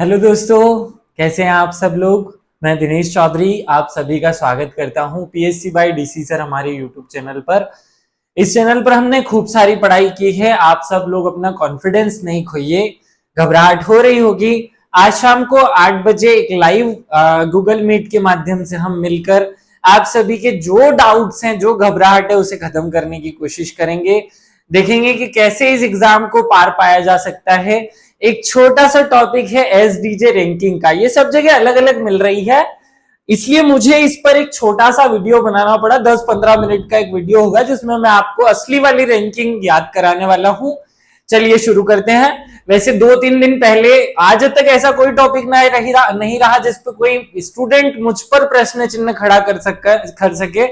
Hello दोस्तों, कैसे हैं आप सब लोग। मैं दिनेश चौधरी आप सभी का स्वागत करता हूं पीएससी बाय डीसी सर हमारे यूट्यूब चैनल पर। इस चैनल पर हमने खूब सारी पढ़ाई की है। आप सब लोग अपना कॉन्फिडेंस नहीं खोइए। घबराहट हो रही होगी। आज शाम को 8 बजे एक लाइव गूगल मीट के माध्यम से हम मिलकर आप सभी के जो डाउट्स हैं, जो घबराहट है, उसे खत्म करने की कोशिश करेंगे। देखेंगे कि कैसे इस एग्जाम को पार पाया जा सकता है। एक छोटा सा टॉपिक है एसडीजे रैंकिंग का। ये सब जगह अलग अलग मिल रही है, इसलिए मुझे इस पर एक छोटा सा वीडियो बनाना पड़ा। 10-15 मिनट का एक वीडियो होगा जिसमें मैं आपको असली वाली रैंकिंग याद कराने वाला हूं। चलिए शुरू करते हैं। वैसे 2-3 दिन पहले आज तक ऐसा कोई टॉपिक नहीं रहा जिस पर कोई स्टूडेंट मुझ पर प्रश्न चिन्ह खड़ा कर सके।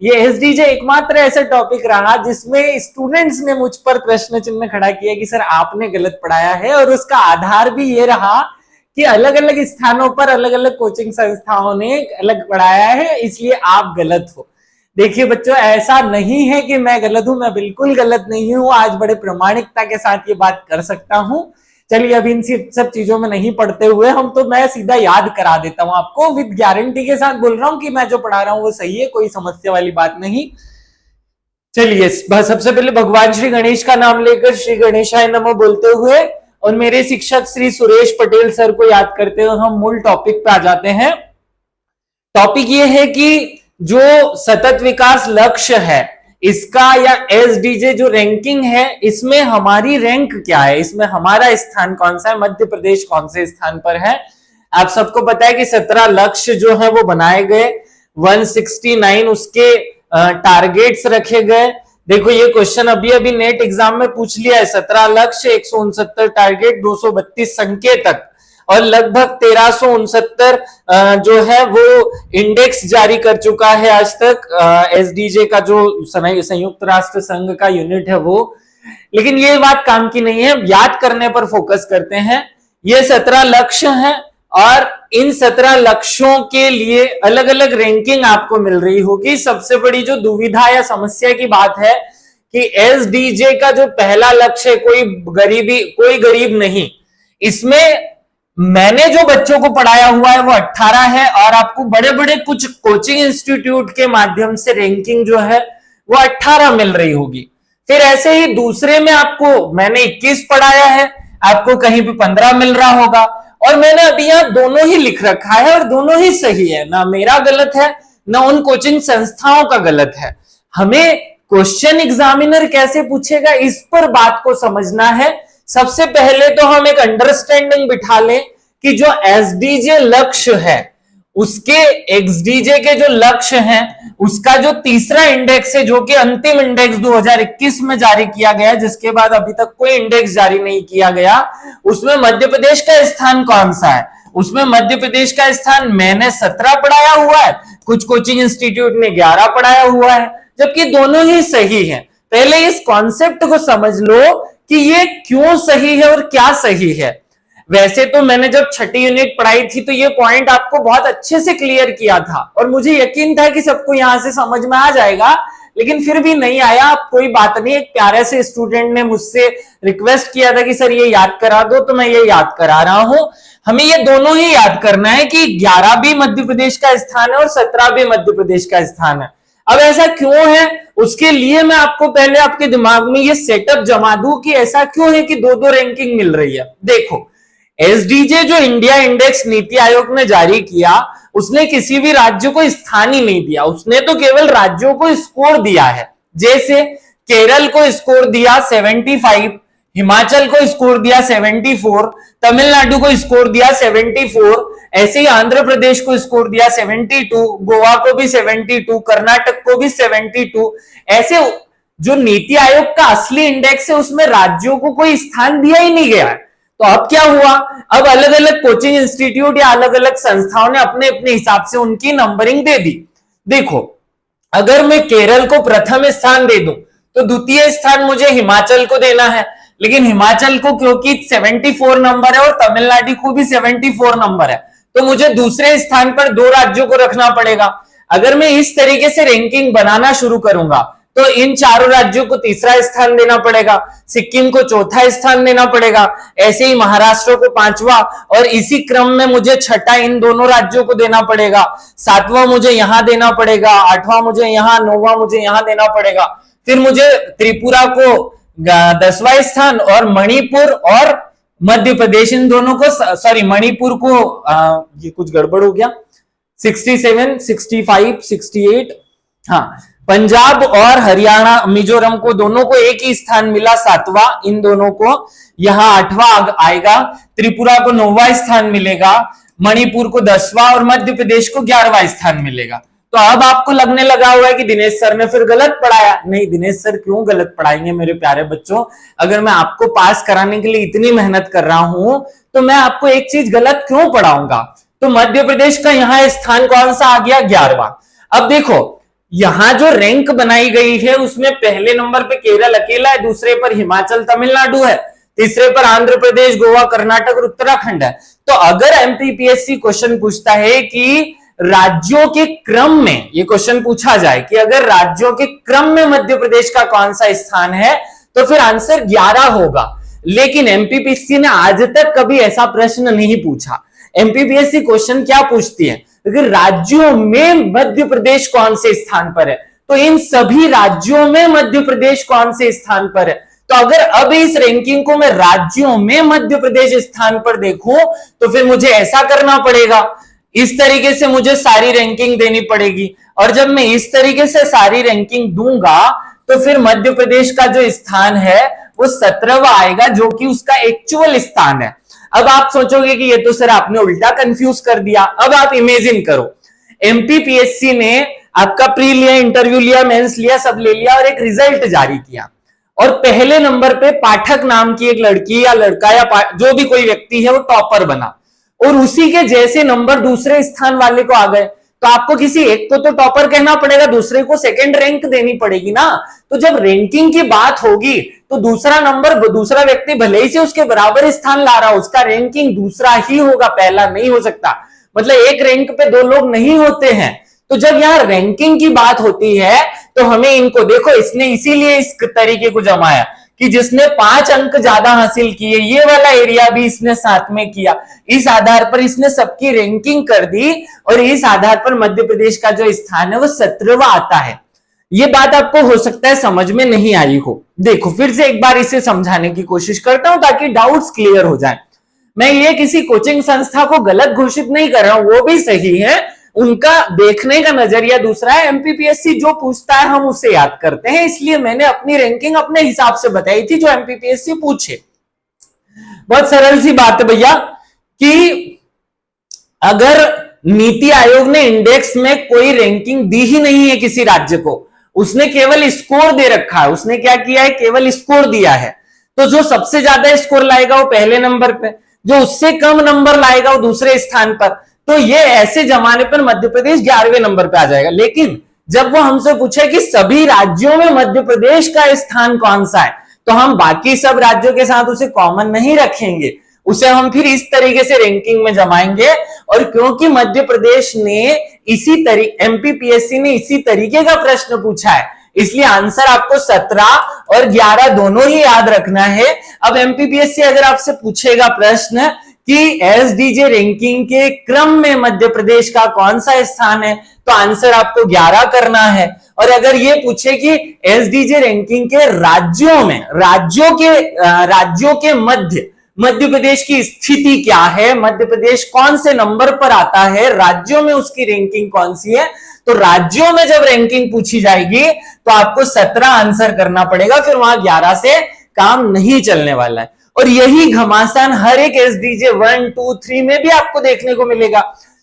ये एसडीजे एकमात्र ऐसा टॉपिक रहा जिसमें स्टूडेंट्स ने मुझ पर प्रश्न चिन्ह खड़ा किया कि सर आपने गलत पढ़ाया है, और उसका आधार भी ये रहा कि अलग अलग स्थानों पर अलग अलग कोचिंग संस्थाओं ने अलग पढ़ाया है, इसलिए आप गलत हो। देखिए बच्चों, ऐसा नहीं है कि मैं गलत हूं, मैं बिल्कुल गलत नहीं हूं। आज बड़े प्रामाणिकता के साथ ये बात कर सकता हूं। चलिए अब इन सब चीजों में नहीं पढ़ते हुए मैं सीधा याद करा देता हूं आपको। विद गारंटी के साथ बोल रहा हूं कि मैं जो पढ़ा रहा हूं वो सही है, कोई समस्या वाली बात नहीं। चलिए सबसे पहले भगवान श्री गणेश का नाम लेकर श्री गणेशाय नमः बोलते हुए और मेरे शिक्षक श्री सुरेश पटेल सर को याद करते हुए हम मूल टॉपिक पे आ जाते हैं। टॉपिक ये है कि जो सतत विकास लक्ष्य है इसका या एसडीजे जो रैंकिंग है, इसमें हमारी रैंक क्या है, इसमें हमारा स्थान कौन सा है, मध्य प्रदेश कौन से स्थान पर है। आप सबको पता है कि 17 लक्ष्य जो है वो बनाए गए, 169 उसके टारगेट्स रखे गए। देखो ये क्वेश्चन अभी अभी नेट एग्जाम में पूछ लिया है। 17 लक्ष्य, 169 टारगेट, 232 संकेतक और लगभग 1369 जो है वो इंडेक्स जारी कर चुका है आज तक एसडीजे का जो संयुक्त राष्ट्र संघ का यूनिट है वो। लेकिन ये बात काम की नहीं है, याद करने पर फोकस करते हैं। ये 17 लक्ष्य हैं और इन 17 लक्ष्यों के लिए अलग अलग रैंकिंग आपको मिल रही होगी। सबसे बड़ी जो दुविधा या समस्या की बात है कि एसडीजे का जो पहला लक्ष्य है, कोई गरीब नहीं, इसमें मैंने जो बच्चों को पढ़ाया हुआ है वो 18 है और आपको बड़े बड़े कुछ कोचिंग इंस्टीट्यूट के माध्यम से रैंकिंग जो है वो 18 मिल रही होगी। फिर ऐसे ही दूसरे में आपको मैंने 21 पढ़ाया है, आपको कहीं पे 15 मिल रहा होगा। और मैंने अभी यहां दोनों ही लिख रखा है और दोनों ही सही है, ना मेरा गलत है ना उन कोचिंग संस्थाओं का गलत है। हमें क्वेश्चन एग्जामिनर कैसे पूछेगा इस पर बात को समझना है। सबसे पहले तो हम एक अंडरस्टैंडिंग बिठा लें कि जो एसडीजे लक्ष्य है उसके एक्सडीजे के जो लक्ष्य हैं उसका जो तीसरा इंडेक्स है, जो कि अंतिम इंडेक्स 2021 में जारी किया गया, जिसके बाद अभी तक कोई इंडेक्स जारी नहीं किया गया, उसमें मध्य प्रदेश का स्थान कौन सा है। उसमें मध्य प्रदेश का स्थान मैंने 17 पढ़ाया हुआ है, कुछ कोचिंग इंस्टीट्यूट ने 11 पढ़ाया हुआ है, जबकि दोनों ही सही है। पहले इस कॉन्सेप्ट को समझ लो कि ये क्यों सही है और क्या सही है। वैसे तो मैंने जब छठी यूनिट पढ़ाई थी तो ये पॉइंट आपको बहुत अच्छे से क्लियर किया था और मुझे यकीन था कि सबको यहां से समझ में आ जाएगा, लेकिन फिर भी नहीं आया। कोई बात नहीं, एक प्यारे से स्टूडेंट ने मुझसे रिक्वेस्ट किया था कि सर ये याद करा दो, तो मैं ये याद करा रहा हूं। हमें ये दोनों ही याद करना है कि 11 भी मध्य प्रदेश का स्थान है और 17 भी मध्य प्रदेश का स्थान है। अब ऐसा क्यों है, उसके लिए मैं आपको पहले आपके दिमाग में ये सेटअप जमा दूं कि ऐसा क्यों है कि दो दो रैंकिंग मिल रही है। देखो, एसडीजे जो इंडिया इंडेक्स नीति आयोग ने जारी किया, उसने किसी भी राज्य को स्थान ही नहीं दिया, उसने तो केवल राज्यों को स्कोर दिया है। जैसे केरल को स्कोर दिया 75, हिमाचल को स्कोर दिया 74, तमिलनाडु को स्कोर दिया 74, ऐसे ही आंध्र प्रदेश को स्कोर दिया 72, गोवा को भी 72, कर्नाटक को भी 72। ऐसे जो नीति आयोग का असली इंडेक्स है उसमें राज्यों को कोई स्थान दिया ही नहीं गया है। तो अब क्या हुआ, अब अलग अलग कोचिंग इंस्टीट्यूट या अलग अलग संस्थाओं ने अपने अपने हिसाब से उनकी नंबरिंग दे दी। देखो, अगर मैं केरल को प्रथम स्थान दे दूं तो द्वितीय स्थान मुझे हिमाचल को देना है, लेकिन हिमाचल को क्योंकि 74 नंबर है और तमिलनाडु को भी 74 नंबर है, तो मुझे दूसरे स्थान पर दो राज्यों को रखना पड़ेगा। अगर मैं इस तरीके से रैंकिंग बनाना शुरू करूंगा तो इन चारों राज्यों को तीसरा स्थान देना पड़ेगा, सिक्किम को चौथा स्थान देना पड़ेगा, ऐसे ही महाराष्ट्र को पांचवा, और इसी क्रम में मुझे छठा इन दोनों राज्यों को देना पड़ेगा, सातवां मुझे यहां देना पड़ेगा, आठवां मुझे यहां, नौवां मुझे यहां देना पड़ेगा। फिर मुझे त्रिपुरा को 10वां स्थान और मणिपुर और मध्य प्रदेश इन दोनों को, सॉरी मणिपुर को ये कुछ गड़बड़ हो गया, 67, 65, 68, हाँ, पंजाब और हरियाणा मिजोरम को दोनों को एक ही स्थान मिला 7वां, इन दोनों को यहां 8वां आएगा, त्रिपुरा को 9वां स्थान मिलेगा, मणिपुर को 10वां और मध्य प्रदेश को 11वां स्थान मिलेगा। तो अब आपको लगने लगा हुआ है कि दिनेश सर ने फिर गलत पढ़ाया। नहीं, दिनेश सर क्यों गलत पढ़ाएंगे मेरे प्यारे बच्चों, अगर मैं आपको पास कराने के लिए इतनी मेहनत कर रहा हूं तो मैं आपको एक चीज गलत क्यों पढ़ाऊंगा। तो मध्य प्रदेश का यहां स्थान कौन सा आ गया, 11वां। अब देखो यहां जो रैंक बनाई गई है उसमें पहले नंबर पे केरल अकेला है, दूसरे पर हिमाचल तमिलनाडु है, तीसरे पर आंध्र प्रदेश, गोवा, कर्नाटक और उत्तराखंड है। तो अगर एमपीपीएससी क्वेश्चन पूछता है कि राज्यों के क्रम में, ये क्वेश्चन पूछा जाए कि अगर राज्यों के क्रम में मध्य प्रदेश का कौन सा स्थान है, तो फिर आंसर 11 होगा। लेकिन एमपीपीएससी ने आज तक कभी ऐसा प्रश्न नहीं पूछा। एमपीपीएससी क्वेश्चन क्या पूछती है, अगर राज्यों में मध्य प्रदेश कौन से स्थान पर है, तो इन सभी राज्यों में मध्य प्रदेश कौन से स्थान पर है। तो अगर अब इस रैंकिंग को मैं राज्यों में मध्य प्रदेश स्थान पर देखूं तो फिर मुझे ऐसा करना पड़ेगा, इस तरीके से मुझे सारी रैंकिंग देनी पड़ेगी, और जब मैं इस तरीके से सारी रैंकिंग दूंगा तो फिर मध्य प्रदेश का जो स्थान है वो 17वां आएगा, जो कि उसका एक्चुअल स्थान है। अब आप सोचोगे कि ये तो सर आपने उल्टा कंफ्यूज कर दिया। अब आप इमेजिन करो, एमपीपीएससी ने आपका प्री लिया, इंटरव्यू लिया, मेंस लिया, सब ले लिया और एक रिजल्ट जारी किया, और पहले नंबर पे पाठक नाम की एक लड़की या लड़का या जो भी कोई व्यक्ति है वो टॉपर बना, और उसी के जैसे नंबर दूसरे स्थान वाले को आ गए, तो आपको किसी एक को तो टॉपर कहना पड़ेगा, दूसरे को सेकंड रैंक देनी पड़ेगी ना। तो जब रैंकिंग की बात होगी तो दूसरा नंबर, दूसरा व्यक्ति भले ही से उसके बराबर स्थान ला रहा हो, उसका रैंकिंग दूसरा ही होगा, पहला नहीं हो सकता। मतलब एक रैंक पे दो लोग नहीं होते हैं। तो जब यहाँ रैंकिंग की बात होती है तो हमें इनको देखो, इसने इसीलिए इस तरीके को जमाया कि जिसने 5 अंक ज्यादा हासिल किए, ये वाला एरिया भी इसने साथ में किया, इस आधार पर इसने सबकी रैंकिंग कर दी, और इस आधार पर मध्य प्रदेश का जो स्थान है वो 17वां आता है। ये बात आपको हो सकता है समझ में नहीं आई हो। देखो फिर से एक बार इसे समझाने की कोशिश करता हूं ताकि डाउट्स क्लियर हो जाए। मैं ये किसी कोचिंग संस्था को गलत घोषित नहीं कर रहा हूं, वो भी सही है, उनका देखने का नजरिया दूसरा है। एमपीपीएससी जो पूछता है हम उसे याद करते हैं, इसलिए मैंने अपनी रैंकिंग अपने हिसाब से बताई थी जो एमपीपीएससी पूछे। बहुत सरल सी बात है भैया कि अगर नीति आयोग ने इंडेक्स में कोई रैंकिंग दी ही नहीं है किसी राज्य को, उसने केवल स्कोर दे रखा है, उसने क्या किया है, केवल स्कोर दिया है, तो जो सबसे ज्यादा स्कोर लाएगा वो पहले नंबर पे, जो उससे कम नंबर लाएगा वो दूसरे स्थान पर। तो ये ऐसे जमाने पर मध्य प्रदेश 11वें नंबर पे आ जाएगा। लेकिन जब वो हमसे पूछे कि सभी राज्यों में मध्य प्रदेश का स्थान कौन सा है, तो हम बाकी सब राज्यों के साथ उसे कॉमन नहीं रखेंगे, उसे हम फिर इस तरीके से रैंकिंग में जमाएंगे। और क्योंकि मध्य प्रदेश ने इसी तरीके, एमपीपीएससी ने इसी तरीके का प्रश्न पूछा है, इसलिए आंसर आपको 17 और 11 दोनों ही याद रखना है। अब एमपीपीएससी अगर आपसे पूछेगा प्रश्न कि एसडीजे रैंकिंग के क्रम में मध्य प्रदेश का कौन सा स्थान है, तो आंसर आपको 11 करना है। और अगर ये पूछे कि एसडीजे रैंकिंग के राज्यों में, राज्यों के मध्य प्रदेश की स्थिति क्या है, मध्य प्रदेश कौन से नंबर पर आता है, राज्यों में उसकी रैंकिंग कौन सी है, तो राज्यों में जब रैंकिंग पूछी जाएगी तो आपको 17 आंसर करना पड़ेगा, फिर वहां 11 से काम नहीं चलने वाला है। और यही घमासान हर एक एसडीजे 1, 2, 3 में भी आपको देखने को मिलेगा।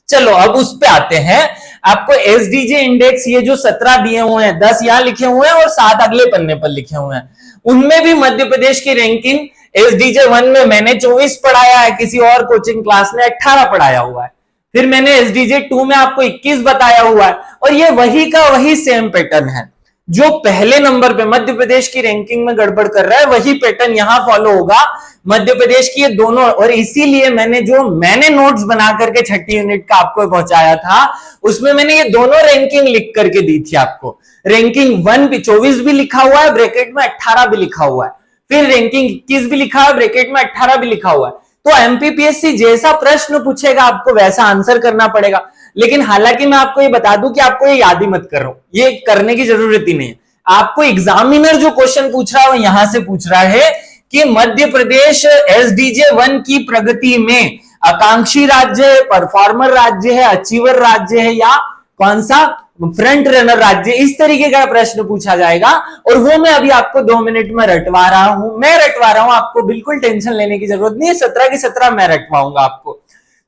चलो अब उस पे आते हैं। आपको एसडीजे इंडेक्स ये जो 17 दिए हुए हैं, 10 यहां लिखे हुए हैं और 7 अगले पन्ने पर लिखे हुए हैं, उनमें भी मध्य प्रदेश की रैंकिंग एसडीजे 1 में मैंने 24 पढ़ाया है, किसी और कोचिंग क्लास ने 18 पढ़ाया हुआ है, फिर मैंने एसडीजे 2 में आपको 21 बताया हुआ है, और ये वही का वही सेम पैटर्न है। जो पहले नंबर पे मध्य प्रदेश की रैंकिंग में गड़बड़ कर रहा है वही पैटर्न यहां फॉलो होगा मध्य प्रदेश की ये दोनों। और इसीलिए मैंने नोट्स बना करके छठी यूनिट का आपको पहुंचाया था, उसमें मैंने ये दोनों रैंकिंग लिख करके दी थी आपको। रैंकिंग 1 भी 24 भी लिखा हुआ है, ब्रैकेट में 18 भी लिखा हुआ है, फिर रैंकिंग 21 भी लिखा है, ब्रैकेट में 18 भी लिखा हुआ है। तो एमपीपीएससी जैसा प्रश्न पूछेगा आपको वैसा आंसर करना पड़ेगा। लेकिन हालांकि मैं आपको ये बता दूं कि आपको ये याद ही मत कर रहा हूं, ये करने की जरूरत ही नहीं है। आपको एग्जामिनर जो क्वेश्चन पूछ रहा है वो यहां से पूछ रहा है कि मध्य प्रदेश एसडीजे 1 की प्रगति में आकांक्षी राज्य है, परफॉर्मर राज्य है, अचीवर राज्य है या कौन सा फ्रंट रनर राज्य, इस तरीके का प्रश्न पूछा जाएगा। और वो मैं अभी आपको 2 मिनट में रटवा रहा हूं, आपको बिल्कुल टेंशन लेने की जरूरत नहीं है। 17 के 17 मैं रटवाऊंगा आपको।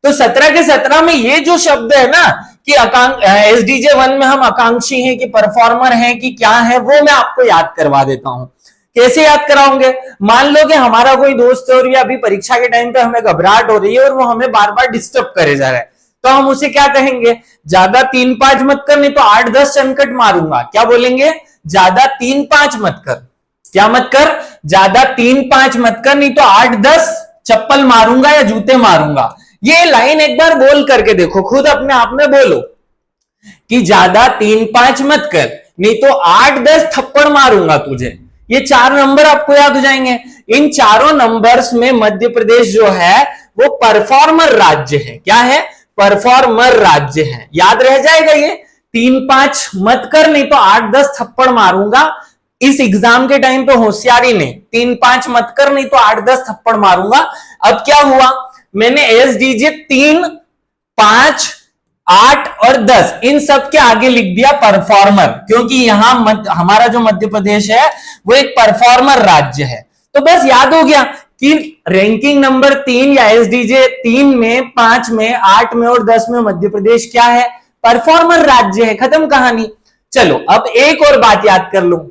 तो 17 के 17 में ये जो शब्द है ना कि एसडीजे 1 में हम आकांक्षी हैं कि परफॉर्मर हैं कि क्या है, वो मैं आपको याद करवा देता हूं। कैसे याद कराओगे? मान लो कि हमारा कोई दोस्त है और ये अभी परीक्षा के टाइम पे हमें घबराहट हो रही है और वो हमें बार बार डिस्टर्ब करे जा रहा है, तो हम उसे क्या कहेंगे? ज्यादा 3-5 मत कर, नहीं तो 8-10 चनकट मारूंगा। क्या बोलेंगे? ज्यादा 3-5 मत कर। क्या मत कर? ज्यादा 3-5 मत कर, नहीं तो 8-10 चप्पल मारूंगा या जूते मारूंगा। ये लाइन एक बार बोल करके देखो, खुद अपने आप में बोलो कि ज्यादा 3-5 मत कर, नहीं तो 8-10 थप्पड़ मारूंगा तुझे। ये 4 नंबर आपको याद हो जाएंगे। इन चारों नंबर्स में मध्य प्रदेश जो है वो परफॉर्मर राज्य है। क्या है? परफॉर्मर राज्य है। याद रह जाएगा ये। 3-5 मत कर, नहीं तो 8-10 थप्पड़ मारूंगा। इस एग्जाम के टाइम पे होशियारी नहीं, 3-5 मत कर, नहीं तो 8-10 थप्पड़ मारूंगा। अब क्या हुआ? मैंने एसडीजे 3, 5, 8 और 10 इन सब के आगे लिख दिया परफॉर्मर, क्योंकि यहां हमारा जो मध्य प्रदेश है वो एक परफॉर्मर राज्य है। तो बस याद हो गया कि रैंकिंग नंबर 3 या एसडीजे 3 में, 5 में, 8 में और 10 में मध्य प्रदेश क्या है? परफॉर्मर राज्य है। खत्म कहानी। चलो अब एक और बात याद कर लो।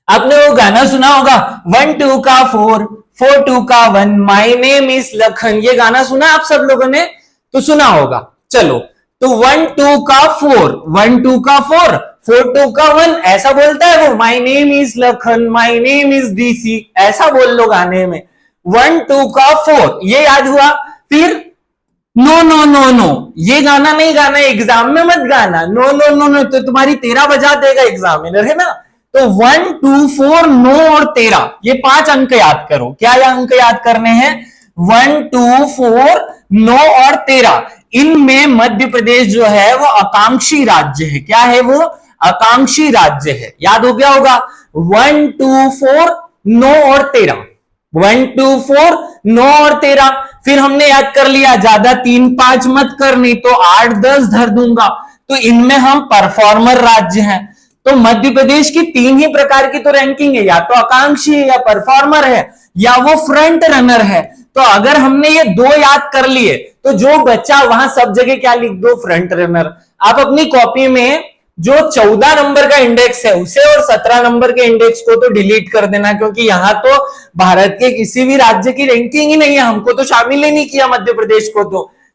आपने वो गाना सुना होगा 1 2 का 4, 4 2 का 1, माय नेम इज लखन। ये गाना सुना आप सब लोगों ने? तो सुना होगा। चलो तो 1 2 का 4, 1 2 का 4, 4 2 का 1 ऐसा बोलता है वो। My name is Lakhan, my name is DC, ऐसा बोल लो गाने में। 1 2 का 4 ये याद हुआ। फिर नो नो नो नो, ये गाना नहीं गाना, एग्जाम में मत गाना। नो नो नो नो तो तुम्हारी 13 बजा देगा एग्जामिनर, है ना। तो 1 2 4 9 और 13 ये 5 अंक याद करो। क्या ये अंक याद करने हैं? 1 2 4 9 और 13। इनमें मध्य प्रदेश जो है वो आकांक्षी राज्य है। क्या है वो? आकांक्षी राज्य है। याद हो गया होगा। 1 2 4 9 और 13, 1 2 4 9 और 13। फिर हमने याद कर लिया ज्यादा 3-5 मत कर, नहीं तो 8-10 धर दूंगा। तो इनमें हम परफॉर्मर राज्य हैं। तो मध्य प्रदेश की 3 ही प्रकार की तो रैंकिंग है, या तो आकांक्षी है, या परफॉर्मर है, या वो फ्रंट रनर है। तो अगर हमने ये 2 याद कर लिए तो जो बच्चा वहां सब जगह क्या लिख दो? Front runner. आप अपनी कॉपी में जो 14 नंबर का इंडेक्स है उसे और 17 नंबर के इंडेक्स को तो डिलीट कर देना, क्योंकि यहां तो भारत के किसी भी राज्य की रैंकिंग ही नहीं है, हमको तो शामिल ही नहीं किया मध्य प्रदेश को।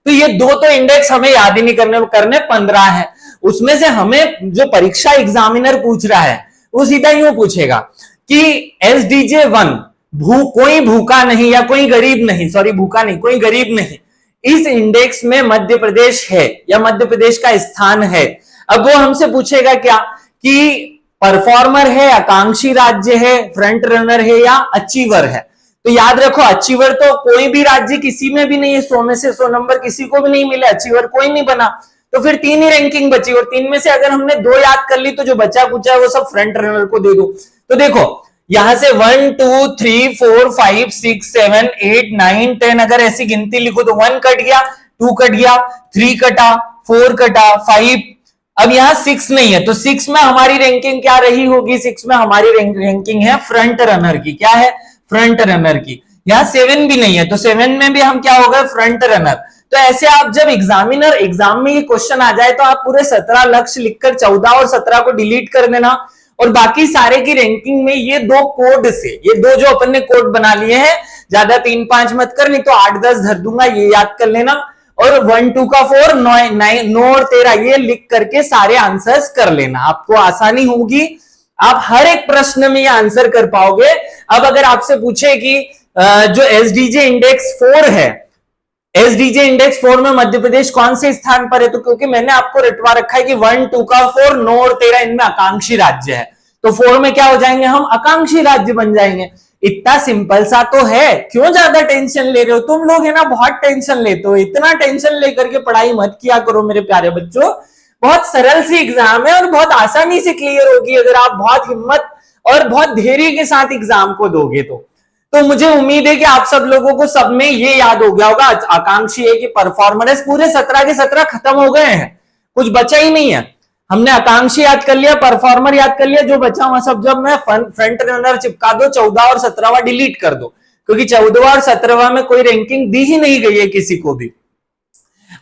तो ये 2 तो इंडेक्स हमें याद ही नहीं करने 15 है। उसमें से हमें जो परीक्षा एग्जामिनर पूछ रहा है वो सीधा यूं पूछेगा कि एसडीजे 1 कोई भूखा नहीं या कोई गरीब नहीं, सॉरी भूखा नहीं, कोई गरीब नहीं, इस इंडेक्स में मध्य प्रदेश है या मध्य प्रदेश का स्थान है। अब वो हमसे पूछेगा क्या कि परफॉर्मर है, आकांक्षी राज्य है, फ्रंट रनर है या अचीवर है। तो याद रखो अचीवर तो कोई भी राज्य किसी में भी नहीं है। 100 में से 100 नंबर किसी को भी नहीं मिले, अचीवर कोई नहीं बना। तो फिर 3 ही रैंकिंग बची और 3 में से अगर हमने 2 याद कर ली तो जो बचा कुचा है वो सब फ्रंट रनर को दे दो। तो देखो यहां से 1 2 3 4 5 6 7 8 9 10 अगर ऐसी गिनती लिखो तो 1 कट गया, 2 कट गया, 3 कटा, 4 कटा, 5। अब यहां 6 नहीं है तो 6 में हमारी रैंकिंग क्या रही होगी? 6 में हमारी रैंकिंग है फ्रंट रनर की। क्या है? फ्रंट रनर की। यहां 7 भी नहीं है तो 7 में भी हम क्या हो गए? Front runner. तो ऐसे आप जब एग्जामिनर एग्जाम में ये क्वेश्चन आ जाए तो आप पूरे 17 लक्ष्य लिखकर 14 और 17 को डिलीट कर देना और बाकी सारे की रैंकिंग में ये 2 कोड से, ये 2 जो अपन ने कोड बना लिए हैं, ज्यादा 3-5 मत कर, नहीं तो 8-10 धर दूंगा, ये याद कर लेना। और 1 2 का 4 9 और 13 ये लिख करके सारे आंसर्स कर लेना, आपको आसानी होगी। आप हर एक प्रश्न में ये आंसर कर पाओगे। अब अगर आपसे पूछे कि जो एसडीजे इंडेक्स 4 है, एसडीजे इंडेक्स 4 में मध्य प्रदेश कौन से स्थान पर है, तो क्योंकि मैंने आपको रटवा रखा है कि 1, 2 का 4, 9 और 13 इनमें आकांक्षी राज्य है, तो 4 में क्या हो जाएंगे, हम आकांक्षी राज्य बन जाएंगे। इतना सिंपल सा तो है, क्यों ज्यादा टेंशन ले रहे हो तुम लोग, है ना, बहुत टेंशन लेते हो। इतना टेंशन लेकर के पढ़ाई मत किया करो मेरे प्यारे बच्चों। बहुत सरल सी एग्जाम है और बहुत आसानी से क्लियर होगी अगर आप बहुत हिम्मत और बहुत धैर्य के साथ एग्जाम को दोगे तो मुझे उम्मीद है कि आप सब लोगों को सब में ये याद हो गया होगा। आकांक्षी है कि परफॉर्मेंस पूरे 17 के 17 खत्म हो गए हैं, कुछ बचा ही नहीं है। हमने आकांक्षी याद कर लिया, परफॉर्मर याद कर लिया, जो बचा हुआ सब जब मैं फ्रंट रनर चिपका दो, 14 और 17वां डिलीट कर दो, क्योंकि 14वां और 17वां में कोई रैंकिंग दी ही नहीं गई है किसी को भी।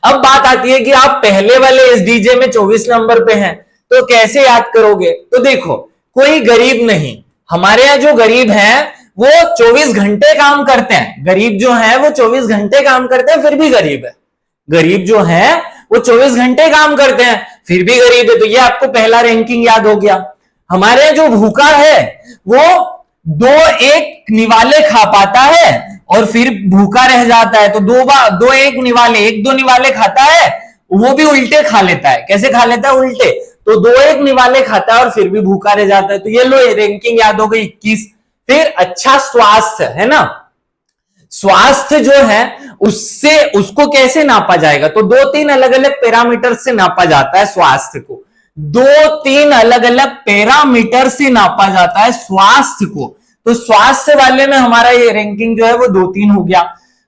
अब बात आती है कि आप पहले वाले एसडीजे में 24 नंबर पे हैं, तो कैसे याद करोगे। तो देखो, कोई गरीब नहीं, हमारे यहाँ जो गरीब हैं वो 24 घंटे काम करते हैं। गरीब जो है वो 24 घंटे काम करते हैं, फिर भी गरीब है। गरीब जो है वो 24 घंटे काम करते हैं, फिर भी गरीब है। तो ये आपको पहला रैंकिंग याद हो गया। हमारे यहाँ जो भूखा है वो 2-1 निवाले खा पाता है और फिर भूखा रह जाता है। तो 2-1 निवाले, 1-2 निवाले खाता है, वो भी उल्टे खा लेता है। कैसे खा लेता है, उल्टे। तो 2-1 निवाले खाता है और फिर भी भूखा रह जाता है। तो ये लो, रैंकिंग याद हो गई 21। फिर अच्छा स्वास्थ्य है ना, स्वास्थ्य जो है उसको कैसे नापा जाएगा, तो 2-3 अलग अलग पैरामीटर से नापा जाता है स्वास्थ्य को। 2-3 अलग अलग पैरामीटर से नापा जाता है स्वास्थ्य को। तो स्वास्थ्य वाले में हमारा ये रैंकिंग जो है वो 2-3 हो गया।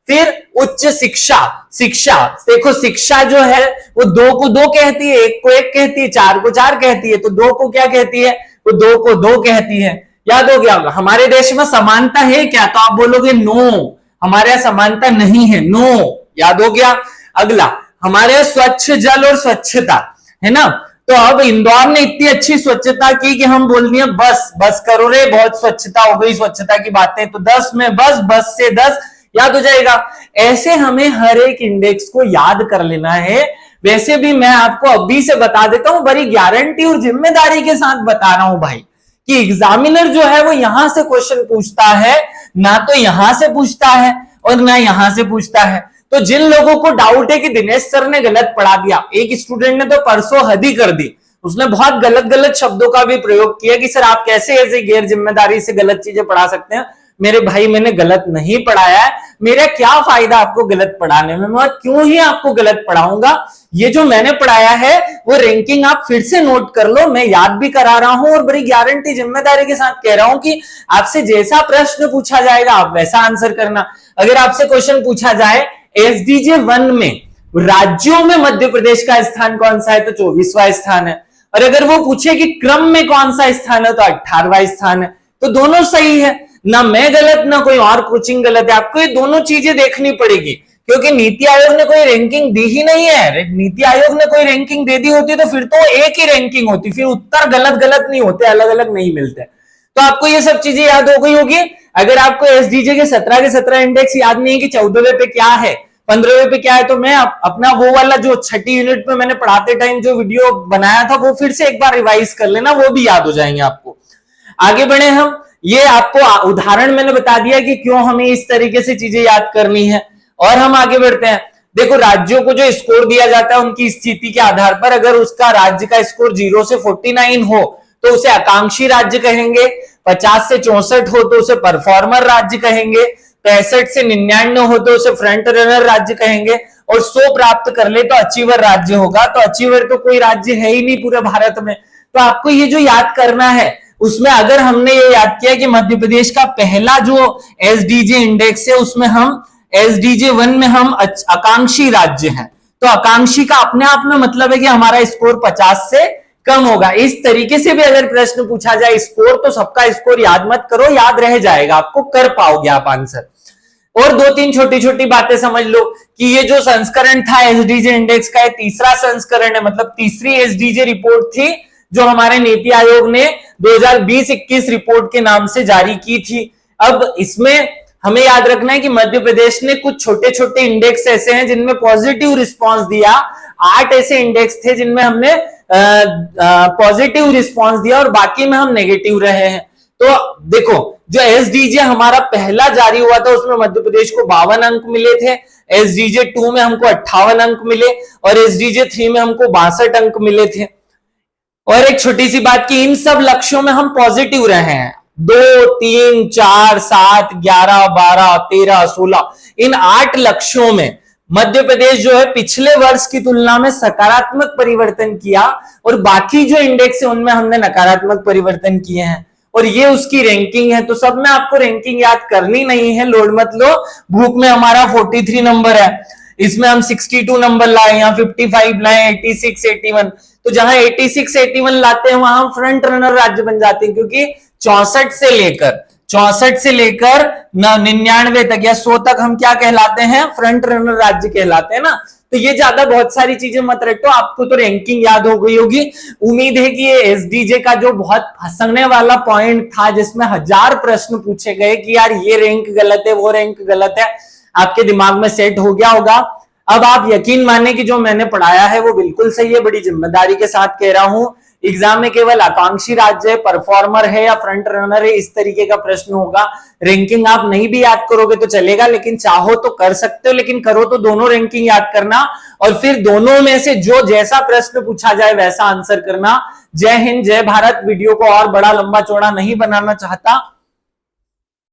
फिर उच्च शिक्षा, शिक्षा देखो, शिक्षा जो है वो 2 को 2 कहती है, 1 को 1 कहती है, 4 को 4 कहती है, तो 2 को क्या कहती है, वो 2 को 2 कहती है। याद हो गया। हमारे देश में समानता है क्या, तो आप बोलोगे नो, हमारे यहां समानता नहीं है, नो। याद हो गया। अगला, हमारे यहां स्वच्छ जल और स्वच्छता है ना। तो अब इंदौर ने इतनी अच्छी स्वच्छता की कि हम बोल दिए बस बस करो रे, बहुत स्वच्छता हो गई, स्वच्छता की बातें, तो 10 में बस से 10 याद हो जाएगा। ऐसे हमें हर एक इंडेक्स को याद कर लेना है। वैसे भी मैं आपको अभी से बता देता हूं, बड़ी गारंटी और जिम्मेदारी के साथ बता रहा हूं भाई, कि एग्जामिनर जो है वो यहां से क्वेश्चन पूछता है, ना तो यहां से पूछता है और ना यहां से पूछता है। तो जिन लोगों को डाउट है कि दिनेश सर ने गलत पढ़ा दिया, एक स्टूडेंट ने तो परसों हद ही कर दी, उसने बहुत गलत गलत शब्दों का भी प्रयोग किया कि सर आप कैसे ऐसे गैर जिम्मेदारी से गलत चीजें पढ़ा सकते हैं। मेरे भाई, मैंने गलत नहीं पढ़ाया है, मेरा क्या फायदा आपको गलत पढ़ाने में, मैं क्यों ही आपको गलत पढ़ाऊंगा। ये जो मैंने पढ़ाया है वो रैंकिंग आप फिर से नोट कर लो, मैं याद भी करा रहा हूं और बड़ी गारंटी जिम्मेदारी के साथ कह रहा हूं कि आपसे जैसा प्रश्न पूछा जाएगा आप वैसा आंसर करना। अगर आपसे क्वेश्चन पूछा जाए एसडीजे 1 में राज्यों में मध्य प्रदेश का स्थान कौन सा है, तो 24वां स्थान है। और अगर वो पूछे कि क्रम में कौन सा स्थान है, तो 18वां स्थान है। तो दोनों सही है, ना मैं गलत ना कोई और कोचिंग गलत है। आपको ये दोनों चीजें देखनी पड़ेगी, क्योंकि नीति आयोग ने कोई रैंकिंग दी ही नहीं है। नीति आयोग ने कोई रैंकिंग दे दी होती तो फिर तो एक ही रैंकिंग होती, फिर उत्तर गलत गलत नहीं होते, अलग अलग नहीं मिलते। तो आपको ये सब चीजें याद हो गई होगी। अगर आपको एसडीजे के 17 इंडेक्स याद नहीं है कि 14वें पे क्या है, 15वें पे क्या है, तो मैं अपना वो वाला जो छठी यूनिट में मैंने पढ़ाते टाइम जो वीडियो बनाया था वो फिर से एक बार रिवाइज कर लेना, वो भी याद हो जाएंगे आपको। आगे बढ़े हम, ये आपको उदाहरण मैंने बता दिया कि क्यों हमें इस तरीके से चीजें याद करनी है। और हम आगे बढ़ते हैं। देखो, राज्यों को जो स्कोर दिया जाता है उनकी स्थिति के आधार पर, अगर उसका राज्य का स्कोर 0 से 49 हो तो उसे आकांक्षी राज्य कहेंगे, 50 से 64 हो तो उसे परफॉर्मर राज्य कहेंगे, 65 से 99 हो तो उसे फ्रंट रनर राज्य कहेंगे, और 100 प्राप्त कर ले तो अचीवर राज्य होगा। तो अचीवर तो कोई राज्य है ही नहीं पूरे भारत में। तो आपको ये जो याद करना है, उसमें अगर हमने ये याद किया कि मध्य प्रदेश का पहला जो एसडीजे इंडेक्स है उसमें हम एसडीजे 1 में हम आकांक्षी राज्य हैं, तो आकांक्षी का अपने आप में मतलब है कि हमारा स्कोर 50 से कम होगा। इस तरीके से भी अगर प्रश्न पूछा जाए स्कोर, तो सबका स्कोर याद मत करो, याद रह जाएगा, आपको कर पाओगे आप आंसर। और 2-3 छोटी छोटी बातें समझ लो कि ये जो संस्करण था एसडीजे इंडेक्स का, तीसरा संस्करण है, मतलब तीसरी एसडीजे रिपोर्ट थी जो हमारे नीति आयोग ने 2020-21 रिपोर्ट के नाम से जारी की थी। अब इसमें हमें याद रखना है कि मध्य प्रदेश ने कुछ छोटे छोटे इंडेक्स ऐसे हैं जिनमें पॉजिटिव रिस्पांस दिया, 8 ऐसे इंडेक्स थे जिनमें हमने पॉजिटिव रिस्पॉन्स दिया और बाकी में हम नेगेटिव रहे हैं। तो देखो, जो एसडीजे हमारा पहला जारी हुआ था उसमें मध्य प्रदेश को 52 अंक मिले थे, एसडीजे 2 में हमको 58 अंक मिले और एसडीजे 3 में हमको 62 अंक मिले थे। और एक छोटी सी बात की, इन सब लक्ष्यों में हम पॉजिटिव रहे हैं। 2, 3, 4, 7, 11, 12, 13, 16 इन 8 लक्ष्यों में मध्य प्रदेश जो है पिछले वर्ष की तुलना में सकारात्मक परिवर्तन किया और बाकी जो इंडेक्स है उनमें हमने नकारात्मक परिवर्तन किए हैं और ये उसकी रैंकिंग है। तो सब में आपको रैंकिंग याद करनी नहीं है, लोड मत लो। बुक में हमारा 43 नंबर है, इसमें हम 62 नंबर लाए, यहाँ 55 लाए, 86, 81। तो जहां 86, 81 लाते हैं वहां हम फ्रंट रनर राज्य बन जाते हैं, क्योंकि 64 से लेकर 99 तक या 100 तक हम क्या कहलाते हैं, फ्रंट रनर राज्य कहलाते हैं ना। तो ये ज्यादा बहुत सारी चीजें मत रटो, आपको तो रैंकिंग याद हो गई होगी। उम्मीद है कि ये एसडीजे का जो बहुत फंसने वाला पॉइंट था, जिसमें 1000 प्रश्न पूछे गए कि यार ये रैंक गलत है, वो रैंक गलत है, आपके दिमाग में सेट हो गया होगा। अब आप यकीन माने कि जो मैंने पढ़ाया है वो बिल्कुल सही है, बड़ी जिम्मेदारी के साथ कह रहा हूं। एग्जाम में केवल आकांक्षी राज्य है, परफॉर्मर है या फ्रंट रनर है, इस तरीके का प्रश्न होगा। रैंकिंग आप नहीं भी याद करोगे तो चलेगा, लेकिन चाहो तो कर सकते हो, लेकिन करो तो दोनों रैंकिंग याद करना और फिर दोनों में से जो जैसा प्रश्न पूछा जाए वैसा आंसर करना। जय हिंद, जय भारत। वीडियो को और बड़ा लंबा चौड़ा नहीं बनाना चाहता।